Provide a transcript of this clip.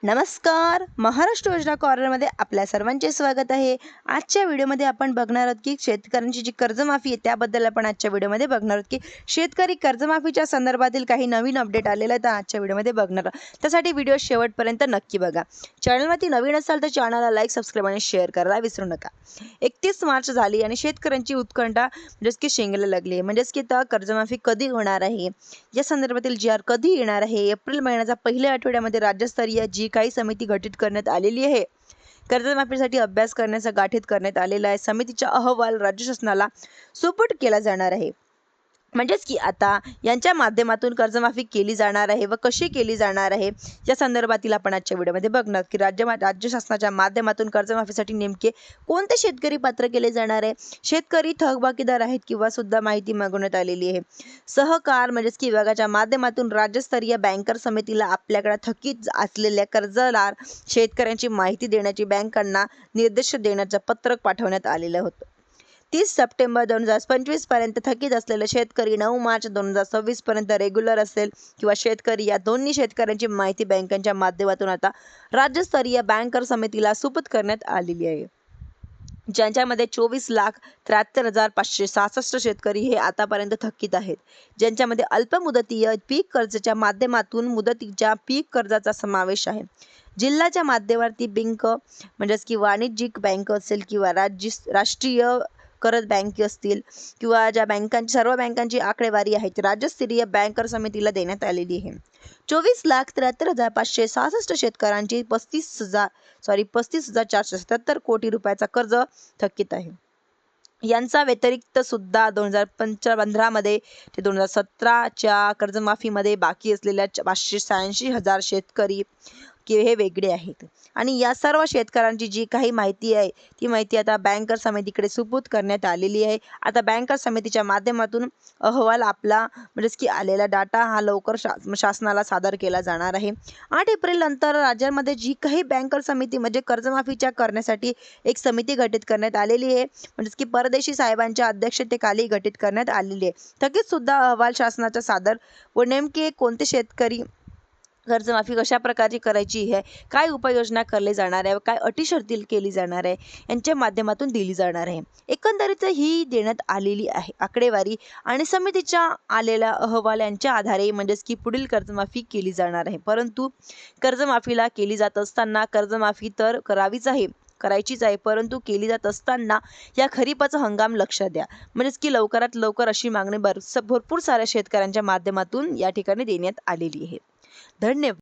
नमस्कार. महाराष्ट्र योजना कॉर्नरमध्ये आपल्या सर्वांचे स्वागत आहे. आजच्या व्हिडिओमध्ये आपण बघणार आहोत की शेतकऱ्यांची जी कर्जमाफी आहे त्याबद्दल आपण आजच्या व्हिडिओमध्ये बघणार आहोत की शेतकरी कर्जमाफीच्या संदर्भातील काही नवीन अपडेट आलेले आहेत आजच्या व्हिडिओमध्ये बघणार आहोत. त्यासाठी व्हिडिओ शेवटपर्यंत नक्की बघा. चॅनलवरती नवीन असाल तर चॅनलला लाईक, सबस्क्राईब आणि शेअर करायला विसरू नका. 31 मार्च झाली आणि शेतकऱ्यांची उत्कंठा म्हणजेच की शेंगायला लागली आहे. म्हणजेच की आता कर्जमाफी कधी होणार आहे, या संदर्भातील जी आर कधी येणार आहे. एप्रिल महिन्याच्या पहिल्या आठवड्यामध्ये राज्यस्तरीय जी काही समिती गठीत करण्यात आलेली आहे, कर्जमाफीसाठी अभ्यास करण्याचा गाठीत करण्यात आलेला आहे. समितीचा अहवाल राज्य शासनाला सुपूर्द केला जाणार आहे. म्हणजेच की आता यांच्या माध्यमातून कर्जमाफी केली जाणार आहे व कशी केली जाणार आहे या संदर्भातील आपण आजच्या व्हिडिओमध्ये बघणार की राज्य शासनाच्या माध्यमातून कर्जमाफीसाठी नेमके कोणते शेतकरी पात्र केले जाणार आहे. शेतकरी थकबाकीदार आहेत किंवा सुद्धा माहिती मागवण्यात आलेली आहे. सहकार म्हणजेच की विभागाच्या माध्यमातून राज्यस्तरीय बँकर समितीला आपल्याकडे थकीत असलेल्या कर्जदार शेतकऱ्यांची माहिती देण्याची बँकांना निर्देश देण्याचं पत्रक पाठवण्यात आलेलं होतं. 30 सप्टेंबर 2025 पर्यंत थकीत असलेले शेतकरी 9 मार्च 2026 पर्यंत रेग्युलर असेल किंवा शेतकरी या दोन्ही शेतकऱ्यांची माहिती बँकांच्या माध्यमातून आता राज्यस्तरीय बँकर समितीला सुपूर्द करण्यात आलेली आहे. ज्यांच्यामध्ये 24,73,566 शेतकरी हे आतापर्यंत थकीत आहेत. ज्यांच्यामध्ये अल्पमुदतीय पीक कर्जाच्या माध्यमातून मुदतीच्या पीक कर्जाचा समावेश आहे. जिल्ह्याच्या माध्यमावरती बँक म्हणजेच की वाणिज्यिक बँक असेल किंवा राष्ट्रीय कर्ज बँक असतील किंवा ज्या बँकांची सर्व बँकांची आकडेवारी आहे ती राज्यस्तरीय बँकर समितीला देण्यात आलेली आहे. 24,73,566 शेतकऱ्यांची 35,477 कोटी रुपयाचा कर्ज थकीत आहे. यांचा व्यतिरिक्त सुद्धा 2015 मध्ये ते 2017च्या कर्जमाफीमध्ये बाकी असलेल्या 586,000 शेतकरी हे वेगळे आहेत. आणि या सर्व शेतकऱ्यांची जी काही माहिती आहे ती माहिती आता बँकर समितीकडे सुपूर्द करण्यात आलेली आहे. आता बँकर समितीच्या माध्यमातून अहवाल आपला म्हणजेच की आलेला डाटा हा लवकर शासनाला सादर केला जाणार आहे. 8 एप्रिल नंतर राज्यांमध्ये जी काही बँकर समिती म्हणजे कर्जमाफीच्या करण्यासाठी एक समिती गठीत करण्यात आलेली आहे. म्हणजेच की परदेशी साहेबांच्या अध्यक्षतेखाली गठीत करण्यात आलेली आहे. थकीत सुद्धा अहवाल शासनाचा सादर व नेमके कोणते शेतकरी कर्जमाफी कशा प्रकारची करायची आहे, काय उपाययोजना केली जाणार आहे, काय अटी शर्ती केली जाणार आहे यांच्या माध्यमातून दिली जाणार आहे. एकंदरीत ही देण्यात आलेली आहे आकडेवारी आणि समितीच्या आलेल्या अहवाल यांच्या आधारे म्हणजेच की पुढील कर्जमाफी केली जाणार आहे. परंतु कर्जमाफीला केली जात असताना कर्जमाफी तर करायचीच आहे, परंतु केली जात असताना या खरीपाचा हंगाम लक्षात द्या. म्हणजेच की लवकरात लवकर अशी मागणी भरपूर साऱ्या शेतकऱ्यांच्या माध्यमातून या ठिकाणी देण्यात आलेली आहे. धन्यवाद.